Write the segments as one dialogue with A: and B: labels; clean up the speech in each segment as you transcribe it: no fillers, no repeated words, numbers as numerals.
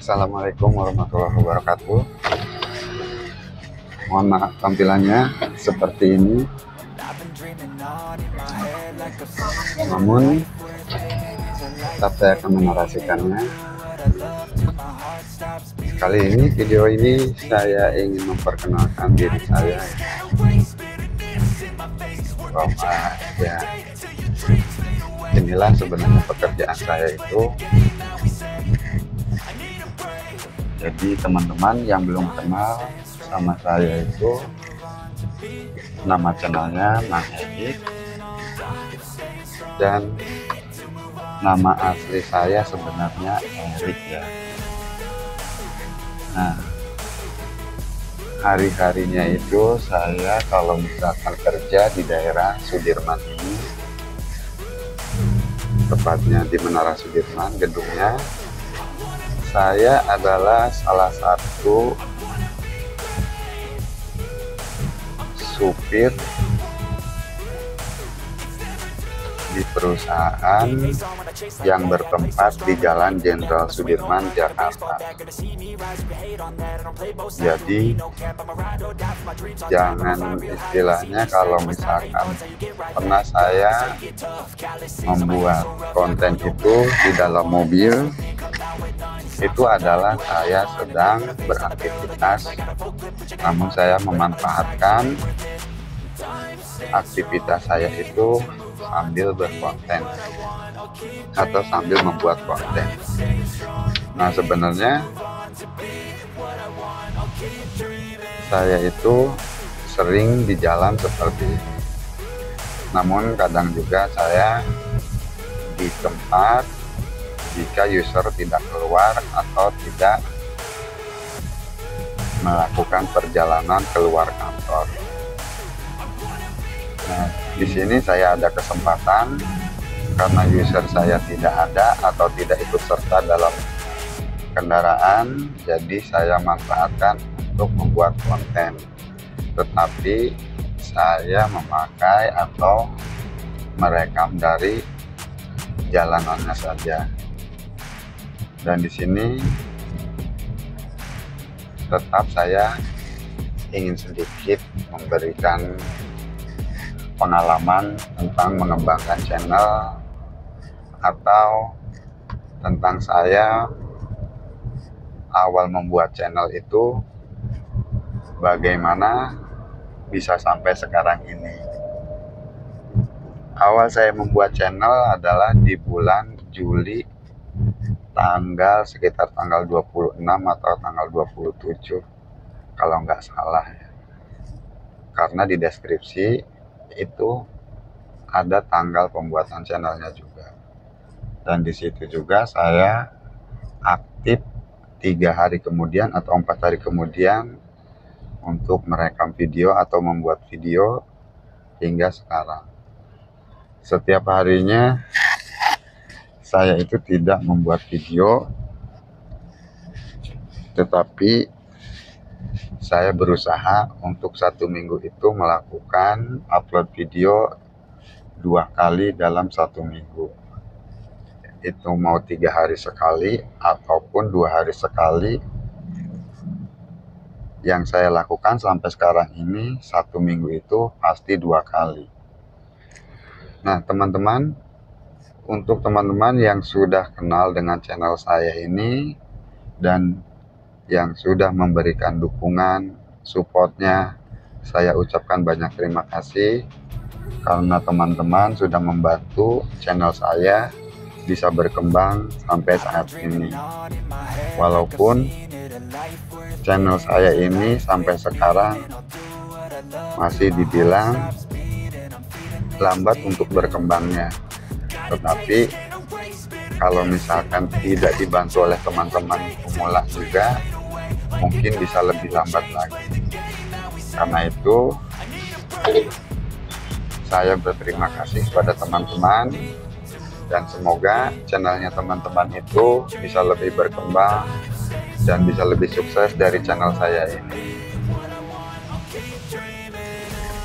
A: Assalamualaikum warahmatullahi wabarakatuh. Mohon maaf tampilannya seperti ini, namun tetap saya akan menarasikannya. Kali ini video ini saya ingin memperkenalkan diri saya bahwa ya inilah sebenarnya pekerjaan saya itu. Jadi teman-teman yang belum kenal sama saya itu, nama channelnya Mang Edik, dan nama asli saya sebenarnya Erik ya. Nah, hari-harinya itu saya kalau misalkan kerja di daerah Sudirman ini, tepatnya di Menara Sudirman gedungnya, saya adalah salah satu supir di perusahaan yang bertempat di Jalan Jenderal Sudirman, Jakarta. Jadi jangan istilahnya kalau misalkan pernah saya membuat konten itu di dalam mobil, itu adalah saya sedang beraktivitas, namun saya memanfaatkan aktivitas saya itu sambil berkonten atau sambil membuat konten. Nah, sebenarnya saya itu sering di jalan seperti ini, namun kadang juga saya di tempat jika user tidak keluar atau tidak melakukan perjalanan keluar kantor. Nah, di sini saya ada kesempatan karena user saya tidak ada atau tidak ikut serta dalam kendaraan, jadi saya manfaatkan untuk membuat konten. Tetapi saya memakai atau merekam dari jalanannya saja. Dan di sini tetap saya ingin sedikit memberikan pengalaman tentang mengembangkan channel atau tentang saya awal membuat channel itu bagaimana bisa sampai sekarang ini. Awal saya membuat channel adalah di bulan Juli, sekitar tanggal 26 atau tanggal 27 kalau nggak salah ya. Karena di deskripsi itu ada tanggal pembuatan channelnya juga, dan di situ juga saya aktif 3 hari kemudian atau 4 hari kemudian untuk merekam video atau membuat video hingga sekarang. Setiap harinya saya itu tidak membuat video, tetapi saya berusaha untuk 1 minggu itu melakukan upload video 2 kali dalam 1 minggu. Itu mau 3 hari sekali ataupun 2 hari sekali. Yang saya lakukan sampai sekarang ini 1 minggu itu pasti 2 kali. Nah, teman-teman, untuk teman-teman yang sudah kenal dengan channel saya ini dan yang sudah memberikan dukungan, supportnya, saya ucapkan banyak terima kasih karena teman-teman sudah membantu channel saya bisa berkembang sampai saat ini. Walaupun channel saya ini sampai sekarang masih dibilang lambat untuk berkembangnya, tetapi kalau misalkan tidak dibantu oleh teman-teman pemula juga, mungkin bisa lebih lambat lagi. Karena itu saya berterima kasih kepada teman-teman, dan semoga channelnya teman-teman itu bisa lebih berkembang dan bisa lebih sukses dari channel saya ini.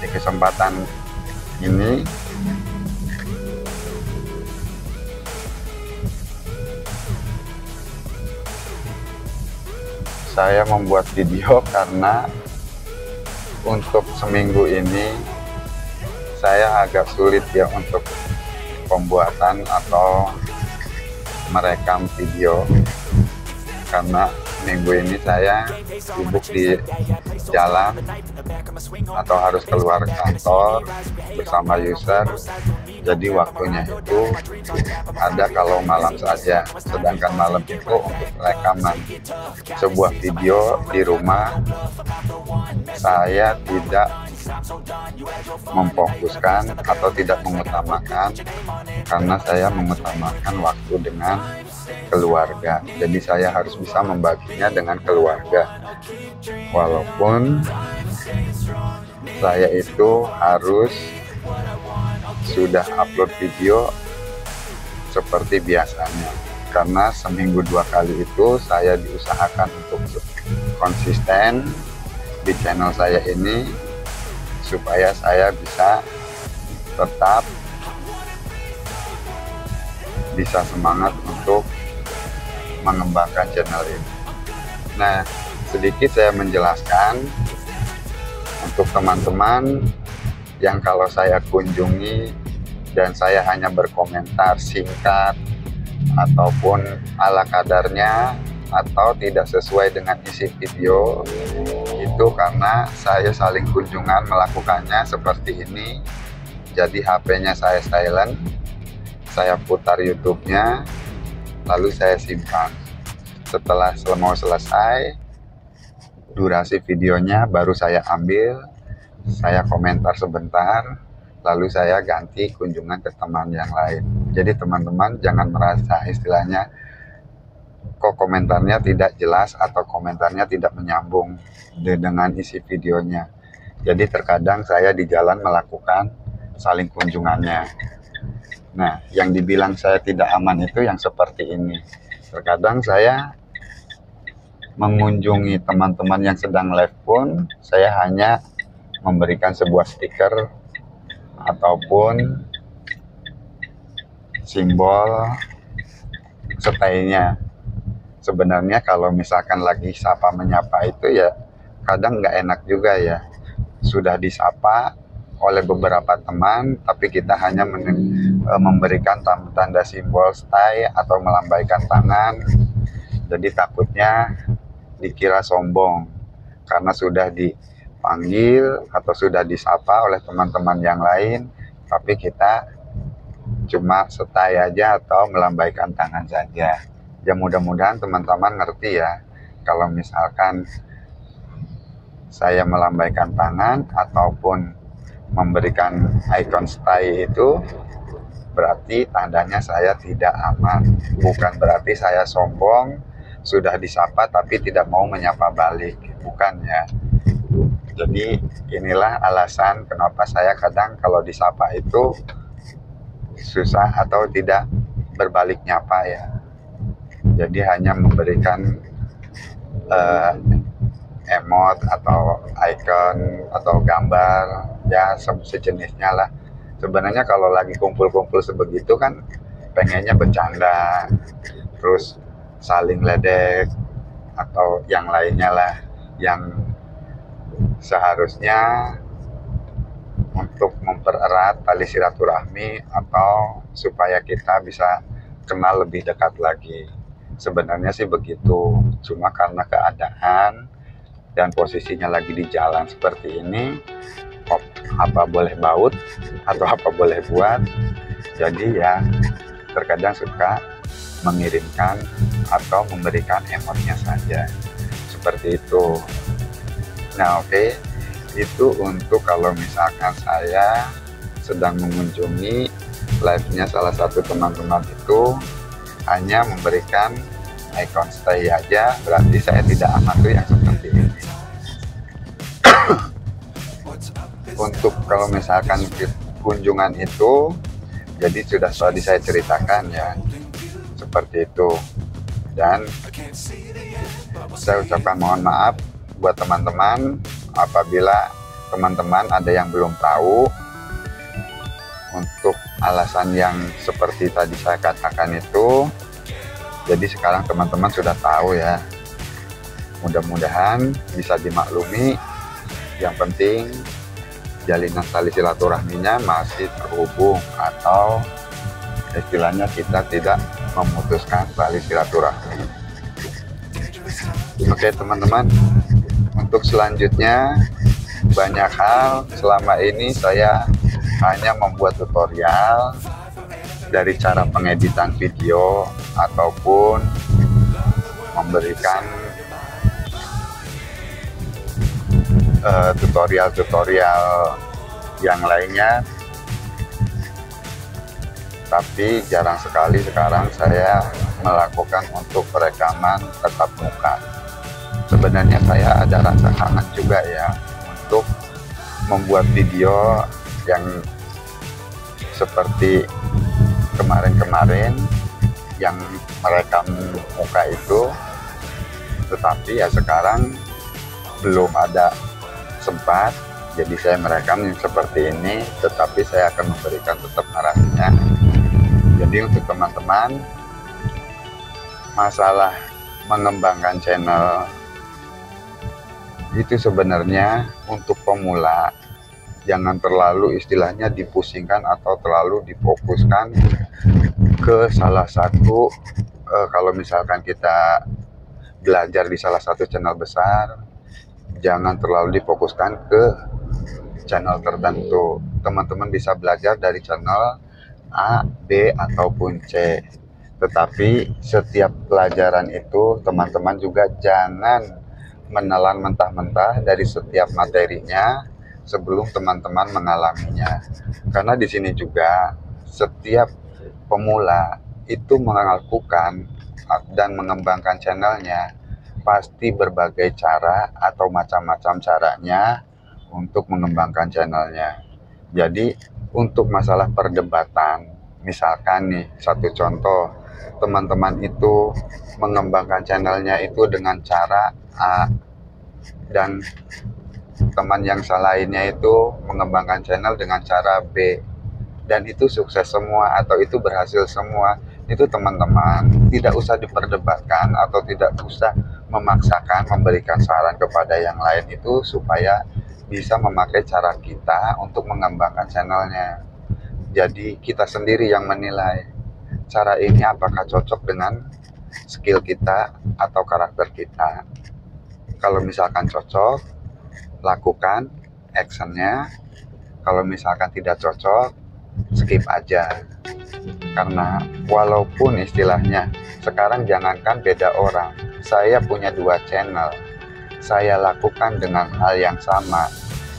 A: Di kesempatan ini saya membuat video karena untuk seminggu ini saya agak sulit ya untuk pembuatan atau merekam video, karena minggu ini saya sibuk di jalan atau harus keluar kantor bersama user, jadi waktunya itu ada kalau malam saja, sedangkan malam itu untuk rekaman sebuah video di rumah saya tidak memfokuskan atau tidak mengutamakan, karena saya mengutamakan waktu dengan keluarga. Jadi saya harus bisa membaginya dengan keluarga, walaupun saya itu harus sudah upload video seperti biasanya, karena seminggu 2 kali itu saya diusahakan untuk konsisten di channel saya ini, supaya saya bisa tetap bisa semangat untuk mengembangkan channel ini. Nah, sedikit saya menjelaskan untuk teman-teman yang kalau saya kunjungi dan saya hanya berkomentar singkat ataupun ala kadarnya atau tidak sesuai dengan isi video, itu karena saya saling kunjungan melakukannya seperti ini. Jadi HP-nya saya silent, saya putar YouTube-nya, lalu saya simpan. Setelah mau selesai durasi videonya, baru saya ambil, saya komentar sebentar, lalu saya ganti kunjungan ke teman yang lain. Jadi teman-teman jangan merasa istilahnya kok komentarnya tidak jelas atau komentarnya tidak menyambung dengan isi videonya. Jadi terkadang saya di jalan melakukan saling kunjungannya. Nah, yang dibilang saya tidak aman itu yang seperti ini. Terkadang saya mengunjungi teman-teman yang sedang live pun, saya hanya memberikan sebuah stiker ataupun simbol stay-nya. Sebenarnya kalau misalkan lagi sapa menyapa itu ya kadang nggak enak juga ya. Sudah disapa oleh beberapa teman, tapi kita hanya memberikan tanda simbol stay atau melambaikan tangan. Jadi takutnya dikira sombong karena sudah dipanggil atau sudah disapa oleh teman-teman yang lain, tapi kita cuma stay aja atau melambaikan tangan saja. Ya mudah-mudahan teman-teman ngerti ya, kalau misalkan saya melambaikan tangan ataupun memberikan icon stay itu berarti tandanya saya tidak aman, bukan berarti saya sombong sudah disapa tapi tidak mau menyapa balik, bukan ya. Jadi inilah alasan kenapa saya kadang kalau disapa itu susah atau tidak berbalik nyapa ya. Jadi hanya memberikan emot atau icon atau gambar ya sejenisnya lah. Sebenarnya kalau lagi kumpul-kumpul sebegitu kan pengennya bercanda, terus saling ledek atau yang lainnya lah, yang seharusnya untuk mempererat tali silaturahmi atau supaya kita bisa kenal lebih dekat lagi. Sebenarnya sih begitu, cuma karena keadaan dan posisinya lagi di jalan seperti ini, apa boleh baut atau apa boleh buat, jadi ya terkadang suka mengirimkan atau memberikan emotnya saja, seperti itu. Nah oke, itu untuk kalau misalkan saya sedang mengunjungi live-nya salah satu teman-teman itu, hanya memberikan icon stay aja, berarti saya tidak aman tuh yang seperti ini. Untuk kalau misalkan kunjungan itu, jadi sudah tadi saya ceritakan ya, seperti itu. Dan saya ucapkan mohon maaf buat teman-teman apabila teman-teman ada yang belum tahu untuk alasan yang seperti tadi saya katakan itu. Jadi sekarang teman-teman sudah tahu ya, mudah-mudahan bisa dimaklumi. Yang penting jalinan tali silaturahminya masih terhubung, atau istilahnya kita tidak memutuskan tali silaturahmi. Oke teman-teman, untuk selanjutnya banyak hal selama ini saya hanya membuat tutorial dari cara pengeditan video ataupun memberikan tutorial-tutorial yang lainnya, tapi jarang sekali sekarang saya melakukan untuk perekaman tatap muka. Sebenarnya saya ada rasa kangen juga ya untuk membuat video yang seperti kemarin-kemarin yang merekam muka itu, tetapi ya sekarang belum ada sempat, jadi saya merekam yang seperti ini, tetapi saya akan memberikan tetap narasinya. Jadi untuk teman-teman, masalah mengembangkan channel itu sebenarnya untuk pemula jangan terlalu istilahnya dipusingkan atau terlalu difokuskan ke salah satu. Kalau misalkan kita belajar di salah satu channel besar, jangan terlalu difokuskan ke channel tertentu. Teman-teman bisa belajar dari channel A, B, ataupun C. Tetapi setiap pelajaran itu teman-teman juga jangan menelan mentah-mentah dari setiap materinya sebelum teman-teman mengalaminya. Karena di sini juga setiap pemula itu melakukan dan mengembangkan channelnya pasti berbagai cara atau macam-macam caranya untuk mengembangkan channelnya. Jadi untuk masalah perdebatan, misalkan nih satu contoh, teman-teman itu mengembangkan channelnya itu dengan cara A, dan teman yang lainnya itu mengembangkan channel dengan cara B, dan itu sukses semua atau itu berhasil semua. Itu teman-teman tidak usah diperdebatkan atau tidak usah memaksakan memberikan saran kepada yang lain itu supaya bisa memakai cara kita untuk mengembangkan channelnya. Jadi kita sendiri yang menilai cara ini apakah cocok dengan skill kita atau karakter kita. Kalau misalkan cocok, lakukan actionnya. Kalau misalkan tidak cocok, skip aja. Karena walaupun istilahnya sekarang jangankan beda orang, saya punya 2 channel, saya lakukan dengan hal yang sama,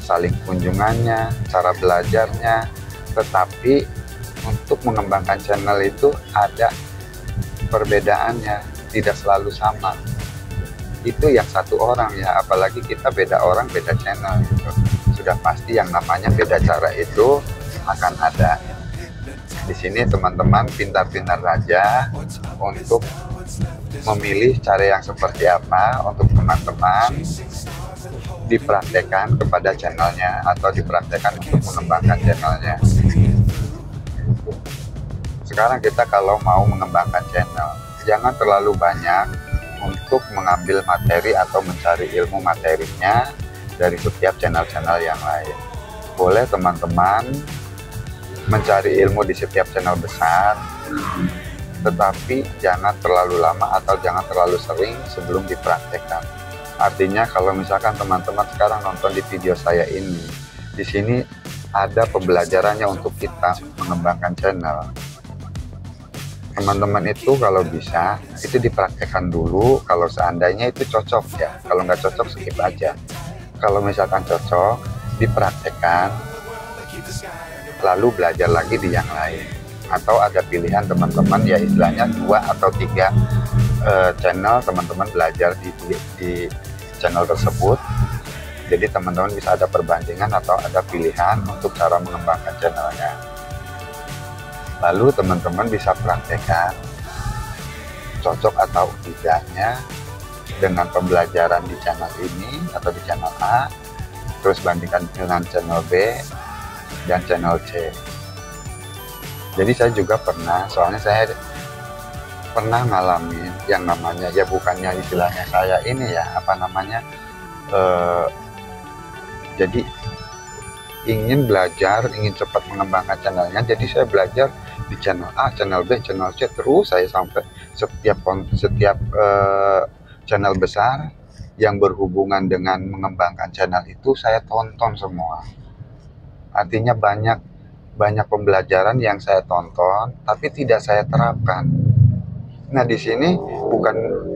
A: saling kunjungannya, cara belajarnya, tetapi untuk mengembangkan channel itu ada perbedaannya, tidak selalu sama. Itu yang satu orang ya, apalagi kita beda orang, beda channel gitu. Sudah pasti yang namanya beda cara itu akan ada. Di sini teman-teman pintar-pintar saja untuk memilih cara yang seperti apa untuk teman-teman dipraktekkan kepada channelnya atau dipraktekkan untuk mengembangkan channelnya. Sekarang kita kalau mau mengembangkan channel, jangan terlalu banyak untuk mengambil materi atau mencari ilmu materinya dari setiap channel-channel yang lain. Boleh teman-teman mencari ilmu di setiap channel besar, tetapi jangan terlalu lama atau jangan terlalu sering sebelum dipraktekkan. Artinya kalau misalkan teman-teman sekarang nonton di video saya ini, di sini ada pembelajarannya untuk kita mengembangkan channel. Teman-teman itu kalau bisa itu dipraktekkan dulu, kalau seandainya itu cocok ya, kalau nggak cocok skip aja. Kalau misalkan cocok dipraktekkan, lalu belajar lagi di yang lain. atau ada pilihan teman-teman ya istilahnya 2 atau 3 channel teman-teman belajar di channel tersebut. Jadi teman-teman bisa ada perbandingan atau ada pilihan untuk cara mengembangkan channelnya. Lalu teman-teman bisa praktekkan cocok atau tidaknya dengan pembelajaran di channel ini atau di channel A, terus bandingkan dengan channel B dan channel C. Jadi saya juga pernah, soalnya saya pernah ngalamin yang namanya, ya bukannya istilahnya saya ini ya, apa namanya, jadi ingin belajar, ingin cepat mengembangkan channelnya, jadi saya belajar di channel A, channel B, channel C, terus saya sampai setiap channel besar yang berhubungan dengan mengembangkan channel itu saya tonton semua. Artinya banyak pembelajaran yang saya tonton tapi tidak saya terapkan. Nah, di sini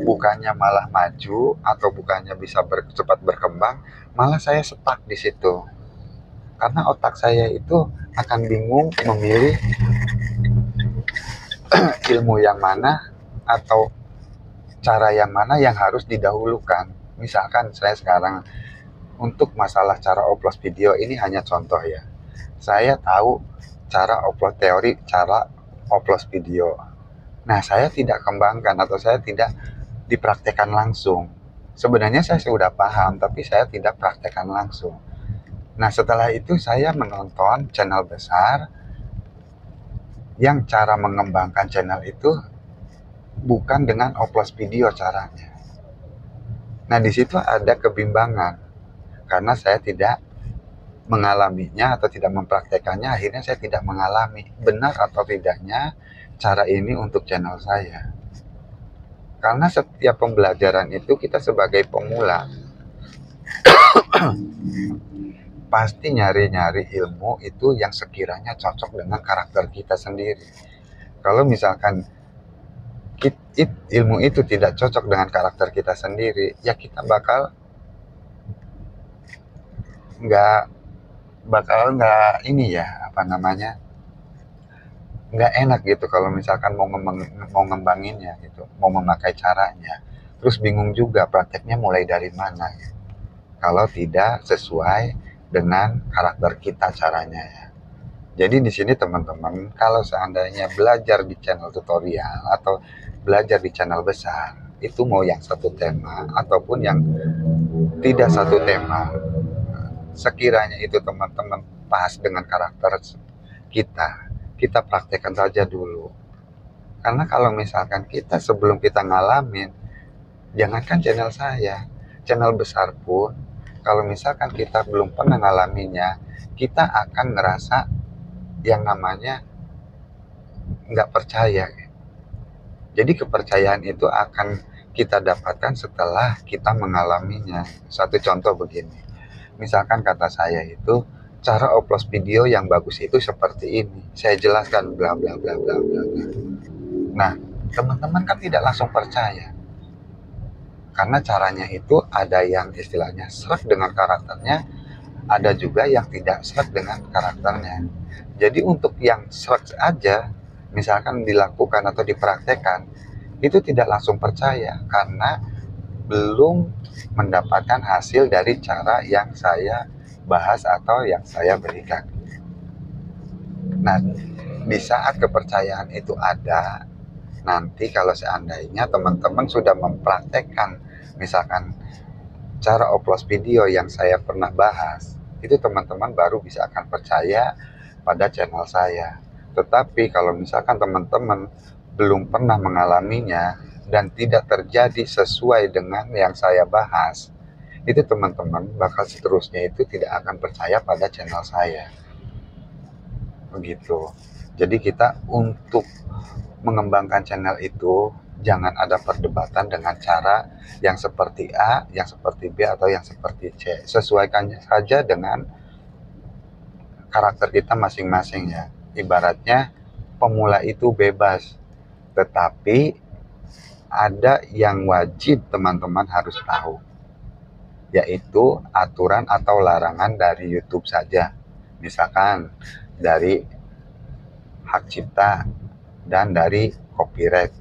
A: bukannya malah maju atau bukannya bisa cepat berkembang, malah saya stuck di situ. Karena otak saya itu akan bingung memilih ilmu yang mana atau cara yang mana yang harus didahulukan. Misalkan saya sekarang untuk masalah cara upload video ini hanya contoh ya. Saya tahu cara upload teori, cara upload video. Nah, saya tidak kembangkan atau saya tidak dipraktekkan langsung. Sebenarnya saya sudah paham, tapi saya tidak praktekkan langsung. Nah, setelah itu saya menonton channel besar yang cara mengembangkan channel itu bukan dengan upload video caranya. Nah, di situ ada kebimbangan karena saya tidak mengalaminya atau tidak mempraktekannya, akhirnya saya tidak mengalami benar atau tidaknya cara ini untuk channel saya. Karena setiap pembelajaran itu kita sebagai pemula pasti nyari-nyari ilmu itu yang sekiranya cocok dengan karakter kita sendiri. Kalau misalkan ilmu itu tidak cocok dengan karakter kita sendiri, ya kita bakal nggak ini ya, apa namanya, nggak enak gitu kalau misalkan mau ngembanginnya gitu, mau memakai caranya, terus bingung juga prakteknya mulai dari mana gitu, kalau tidak sesuai dengan karakter kita caranya ya. Jadi di sini teman-teman, kalau seandainya belajar di channel tutorial atau belajar di channel besar, itu mau yang satu tema ataupun yang tidak satu tema, sekiranya itu teman-teman pas dengan karakter kita praktekkan saja dulu. Karena kalau misalkan kita sebelum kita ngalamin, jangankan channel saya, channel besar pun, kalau misalkan kita belum pernah ngalaminya, kita akan ngerasa yang namanya nggak percaya. Jadi kepercayaan itu akan kita dapatkan setelah kita mengalaminya. Satu contoh begini, misalkan kata saya itu, cara upload video yang bagus itu seperti ini. Saya jelaskan bla bla bla bla bla. Nah, teman-teman kan tidak langsung percaya. Karena caranya itu ada yang istilahnya serak dengan karakternya, ada juga yang tidak serak dengan karakternya. Jadi untuk yang serak aja, misalkan dilakukan atau dipraktekkan, itu tidak langsung percaya karena belum mendapatkan hasil dari cara yang saya bahas atau yang saya berikan. Nah, di saat kepercayaan itu ada, nanti kalau seandainya teman-teman sudah mempraktekkan misalkan cara upload video yang saya pernah bahas, itu teman-teman baru bisa akan percaya pada channel saya. Tetapi kalau misalkan teman-teman belum pernah mengalaminya dan tidak terjadi sesuai dengan yang saya bahas, itu teman-teman bakal seterusnya itu tidak akan percaya pada channel saya. Begitu. Jadi kita untuk mengembangkan channel itu jangan ada perdebatan dengan cara yang seperti A, yang seperti B, atau yang seperti C. Sesuaikannya saja dengan karakter kita masing-masing ya. Ibaratnya pemula itu bebas, tetapi ada yang wajib teman-teman harus tahu, yaitu aturan atau larangan dari YouTube saja. Misalkan dari hak cipta dan dari copyright.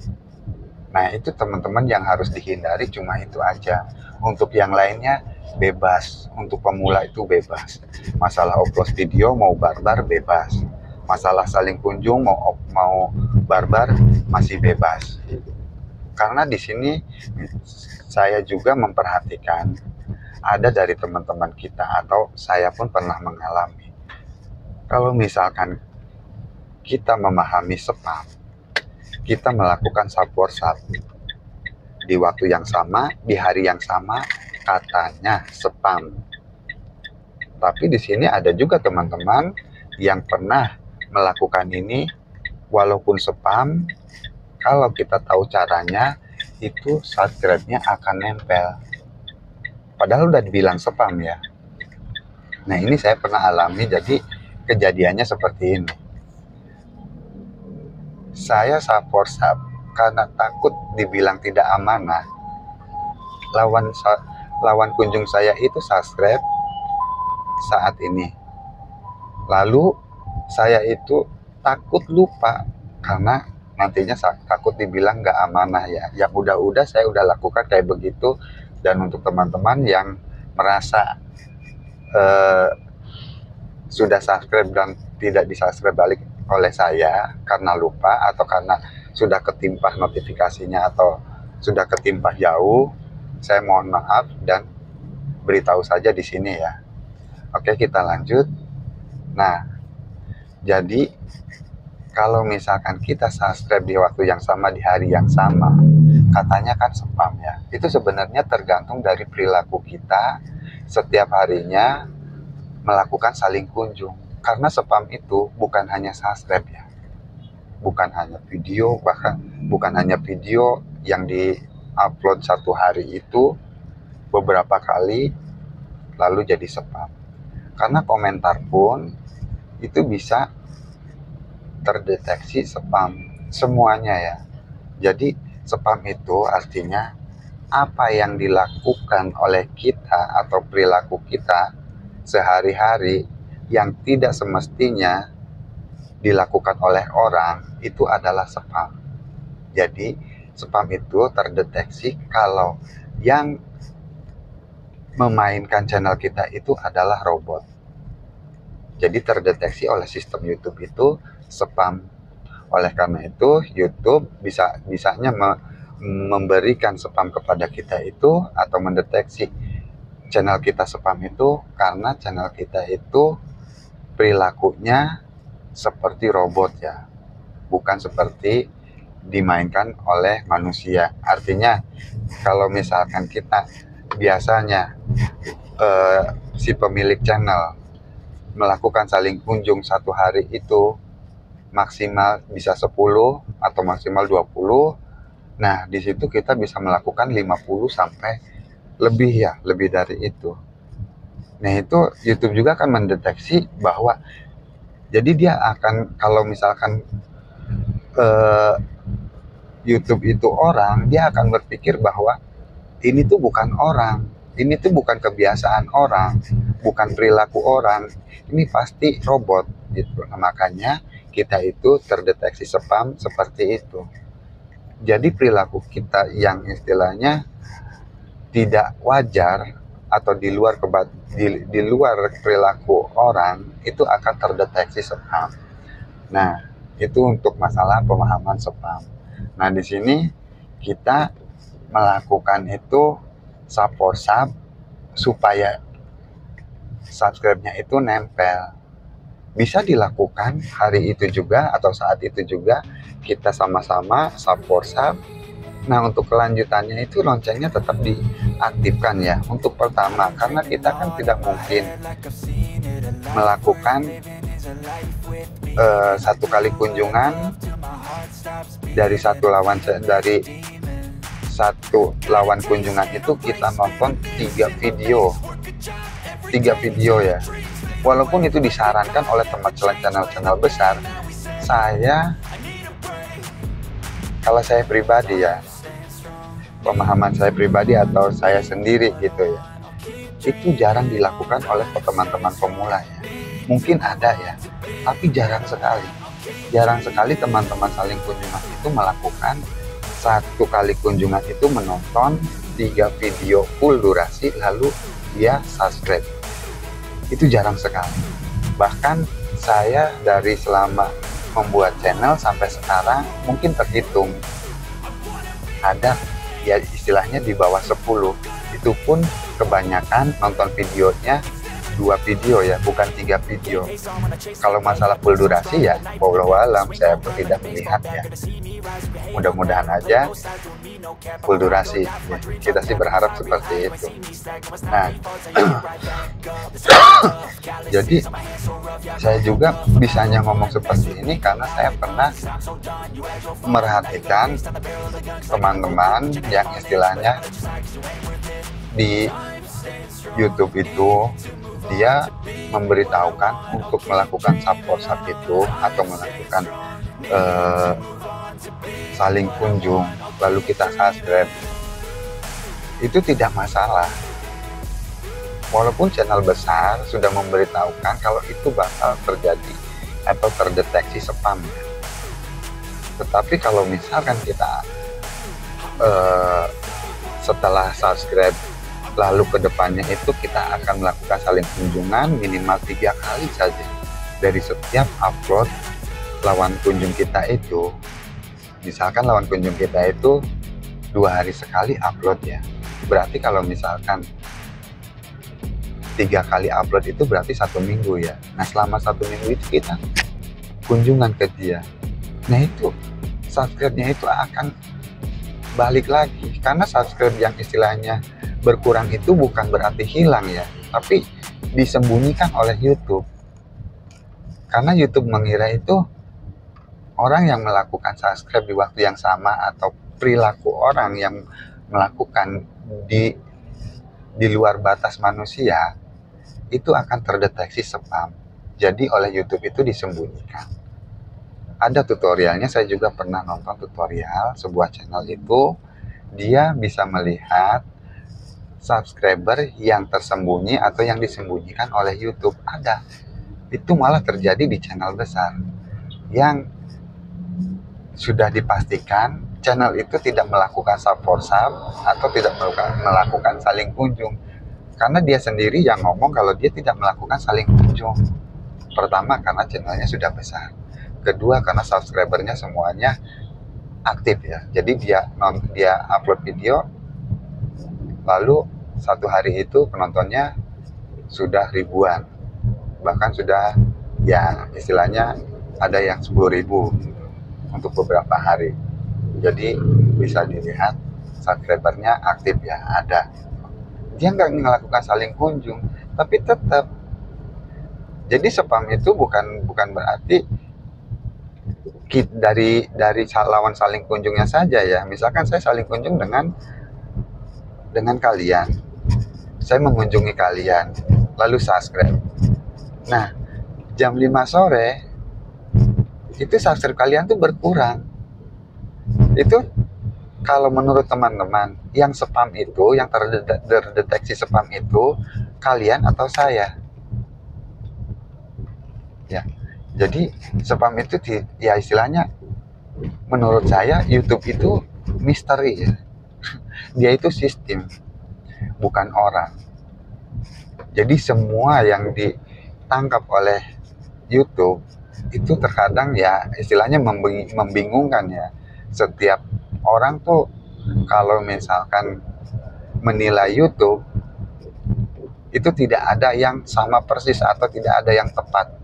A: Nah, itu teman-teman yang harus dihindari cuma itu aja. Untuk yang lainnya bebas, untuk pemula itu bebas. Masalah upload video mau barbar bebas. Masalah saling kunjung mau barbar masih bebas. Karena di sini saya juga memperhatikan ada dari teman-teman kita atau saya pun pernah mengalami. Kalau misalkan kita memahami spam, kita melakukan sub di waktu yang sama, di hari yang sama, katanya spam. Tapi di sini ada juga teman-teman yang pernah melakukan ini, walaupun spam, kalau kita tahu caranya, itu subscribe-nya akan nempel. Padahal udah dibilang spam ya. Nah, ini saya pernah alami, jadi kejadiannya seperti ini. Saya sub karena takut dibilang tidak amanah. Lawan kunjung saya itu subscribe saat ini. Lalu saya itu takut lupa karena nantinya takut dibilang nggak amanah ya. Yang udah saya udah lakukan kayak begitu. Dan untuk teman-teman yang merasa sudah subscribe dan tidak disubscribe balik oleh saya karena lupa atau karena sudah ketimpah notifikasinya atau sudah ketimpah jauh, saya mohon maaf dan beritahu saja di sini ya. Oke, kita lanjut. Nah, jadi kalau misalkan kita subscribe di waktu yang sama, di hari yang sama, katanya kan spam ya. Itu sebenarnya tergantung dari perilaku kita setiap harinya melakukan saling kunjung. Karena spam itu bukan hanya subscribe ya. Bukan hanya video, bahkan bukan hanya video yang di-upload satu hari itu beberapa kali lalu jadi spam. Karena komentar pun itu bisa terdeteksi spam semuanya ya. Jadi spam itu artinya apa yang dilakukan oleh kita atau perilaku kita sehari-hari yang tidak semestinya dilakukan oleh orang itu adalah spam. Jadi spam itu terdeteksi kalau yang memainkan channel kita itu adalah robot. Jadi terdeteksi oleh sistem YouTube itu spam. Oleh karena itu YouTube bisanya memberikan spam kepada kita itu atau mendeteksi channel kita spam itu karena channel kita itu perilakunya seperti robot ya, bukan seperti dimainkan oleh manusia. Artinya kalau misalkan kita biasanya si pemilik channel melakukan saling kunjung satu hari itu maksimal bisa 10 atau maksimal 20. Nah, di situ kita bisa melakukan 50 sampai lebih ya, lebih dari itu. Nah, itu YouTube juga akan mendeteksi bahwa jadi dia akan, kalau misalkan YouTube itu orang, dia akan berpikir bahwa ini tuh bukan orang, ini tuh bukan kebiasaan orang, bukan perilaku orang, ini pasti robot gitu. Nah, makanya kita itu terdeteksi spam seperti itu. Jadi perilaku kita yang istilahnya tidak wajar atau di luar perilaku orang itu akan terdeteksi spam. Nah, itu untuk masalah pemahaman spam. Nah, di sini kita melakukan itu sub supaya subscribe-nya itu nempel. Bisa dilakukan hari itu juga atau saat itu juga kita sama-sama sub. Nah, untuk kelanjutannya itu loncengnya tetap diaktifkan ya. Untuk pertama, karena kita kan tidak mungkin melakukan satu kali kunjungan dari satu lawan kunjungan itu kita nonton 3 video ya. Walaupun itu disarankan oleh teman-teman channel-channel besar, kalau saya pribadi ya, pemahaman saya pribadi atau saya sendiri gitu ya, itu jarang dilakukan oleh teman-teman pemula ya. Mungkin ada ya, tapi jarang sekali. Jarang sekali teman-teman saling kunjungan itu melakukan satu kali kunjungan itu menonton 3 video full durasi lalu dia subscribe. Itu jarang sekali. Bahkan saya dari selama membuat channel sampai sekarang mungkin terhitung ada ya istilahnya di bawah 10. Itu pun kebanyakan nonton videonya 2 video ya, bukan 3 video. Kalau masalah full durasi ya wallahu alam, saya pun tidak melihat ya. Mudah-mudahan aja full durasi ya. Kita sih berharap seperti itu. Nah jadi saya juga bisanya ngomong seperti ini karena saya pernah merhatikan teman-teman yang istilahnya di YouTube itu dia memberitahukan untuk melakukan sub itu atau melakukan saling kunjung lalu kita subscribe, itu tidak masalah. Walaupun channel besar sudah memberitahukan kalau itu bakal terjadi atau terdeteksi spam, tetapi kalau misalkan kita setelah subscribe lalu kedepannya itu kita akan melakukan saling kunjungan minimal 3 kali saja dari setiap upload lawan kunjung kita itu. Misalkan lawan kunjung kita itu 2 hari sekali upload ya, berarti kalau misalkan 3 kali upload itu berarti 1 minggu ya. Nah selama 1 minggu itu kita kunjungan ke dia, nah itu subscribe-nya itu akan balik lagi. Karena subscribe yang istilahnya berkurang itu bukan berarti hilang ya, tapi disembunyikan oleh YouTube. Karena YouTube mengira itu orang yang melakukan subscribe di waktu yang sama atau perilaku orang yang melakukan di luar batas manusia itu akan terdeteksi spam. Jadi oleh YouTube itu disembunyikan. Ada tutorialnya, saya juga pernah nonton tutorial sebuah channel itu, dia bisa melihat subscriber yang tersembunyi atau yang disembunyikan oleh YouTube. Ada. Itu malah terjadi di channel besar yang sudah dipastikan channel itu tidak melakukan sub for sub atau tidak melakukan saling kunjung. Karena dia sendiri yang ngomong kalau dia tidak melakukan saling kunjung. Pertama karena channelnya sudah besar. Kedua karena subscribernya semuanya aktif ya. Jadi dia upload video, lalu 1 hari itu penontonnya sudah ribuan, bahkan sudah ya istilahnya ada yang 10.000 untuk beberapa hari. Jadi bisa dilihat subscribernya aktif ya, ada. Dia nggak melakukan saling kunjung, tapi tetap. Jadi spam itu bukan berarti dari lawan saling kunjungnya saja ya. Misalkan saya saling kunjung dengan kalian, saya mengunjungi kalian lalu subscribe. Nah jam 5 sore itu subscribe kalian tuh berkurang. Itu kalau menurut teman-teman yang spam itu, yang terdeteksi spam itu kalian atau saya ya. Jadi spam itu ya istilahnya menurut saya YouTube itu misteri ya. Dia itu sistem, bukan orang. Jadi semua yang ditangkap oleh YouTube itu terkadang ya istilahnya membingungkan ya. Setiap orang tuh kalau misalkan menilai YouTube itu tidak ada yang sama persis atau tidak ada yang tepat.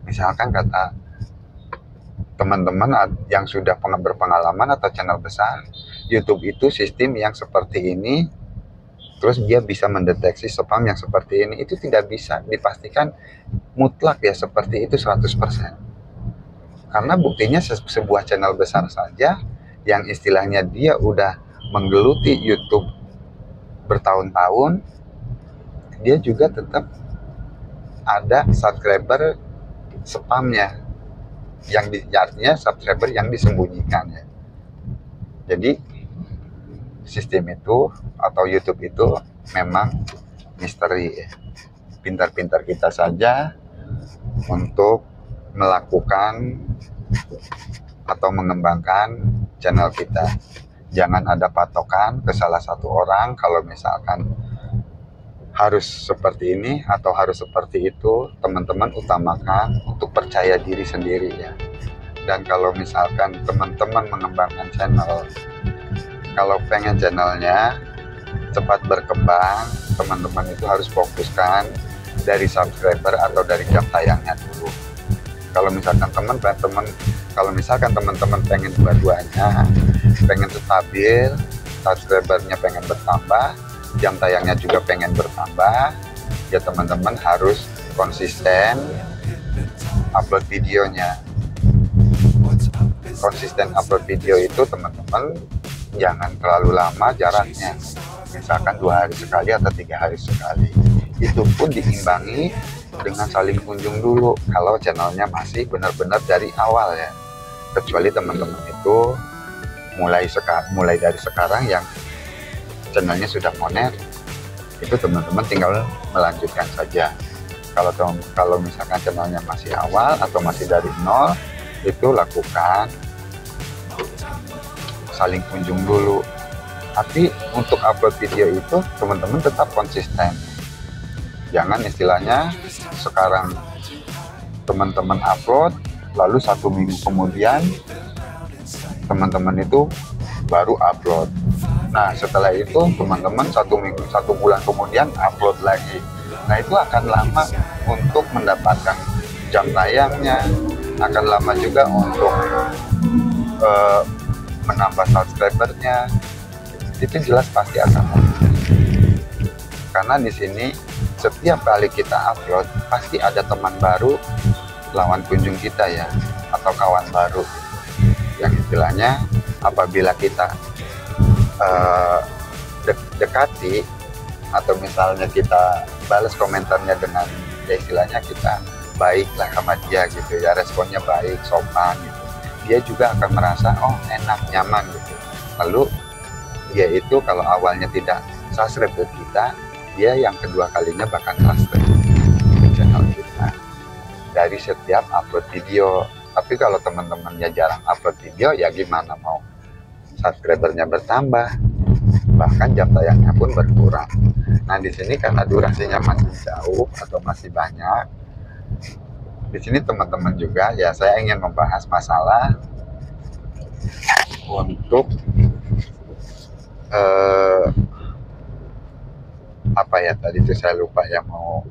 A: Misalkan kata teman-teman yang sudah berpengalaman atau channel besar, YouTube itu sistem yang seperti ini, terus dia bisa mendeteksi spam yang seperti ini. Itu tidak bisa dipastikan mutlak ya seperti itu 100%. Karena buktinya sebuah channel besar saja yang istilahnya dia udah menggeluti YouTube bertahun-tahun, dia juga tetap ada subscriber spamnya, yang artinya subscriber yang disembunyikan ya. Jadi sistem itu atau YouTube itu memang misteri ya. Pintar-pintar kita saja untuk melakukan atau mengembangkan channel kita. Jangan ada patokan ke salah satu orang kalau misalkan harus seperti ini atau harus seperti itu. Teman-teman utamakan untuk percaya diri sendiri ya. Dan kalau misalkan teman-teman mengembangkan channel, kalau pengen channelnya cepat berkembang, teman-teman itu harus fokuskan dari subscriber atau dari jam tayangnya dulu. Kalau misalkan teman-teman pengen dua-duanya, pengen stabil, subscribernya pengen bertambah, jam tayangnya juga pengen bertambah, ya teman-teman harus konsisten upload videonya. Konsisten upload video itu teman-teman jangan terlalu lama jaraknya, misalkan 2 hari sekali atau 3 hari sekali. Itu pun diimbangi dengan saling kunjung dulu kalau channelnya masih benar-benar dari awal ya. Kecuali teman-teman itu mulai dari sekarang yang channelnya sudah monet, itu teman-teman tinggal melanjutkan saja. Kalau misalkan channelnya masih awal atau masih dari nol, itu lakukan saling kunjung dulu. Tapi untuk upload video itu teman-teman tetap konsisten. Jangan istilahnya sekarang teman-teman upload, lalu 1 minggu kemudian teman-teman itu baru upload. Nah setelah itu teman-teman 1 bulan kemudian upload lagi. Nah itu akan lama untuk mendapatkan jam tayangnya, akan lama juga untuk menambah subscribernya. Itu jelas pasti akan lama. Karena di sini setiap kali kita upload pasti ada teman baru, lawan kunjung kita ya, atau kawan baru. Yang istilahnya apabila kita dekati atau misalnya kita balas komentarnya dengan ya istilahnya kita baiklah sama dia gitu ya, responnya baik, sopan gitu, dia juga akan merasa oh enak, nyaman gitu. Lalu dia itu kalau awalnya tidak subscribe ke kita, dia yang kedua kalinya bahkan subscribe ke channel kita dari setiap upload video. Tapi kalau teman-temannya jarang upload video, ya gimana mau subscribernya bertambah, bahkan jam tayangnya pun berkurang. Nah di sini karena durasinya masih jauh atau masih banyak, di sini teman-teman juga ya saya ingin membahas masalah untuk apa ya tadi itu saya lupa ya mau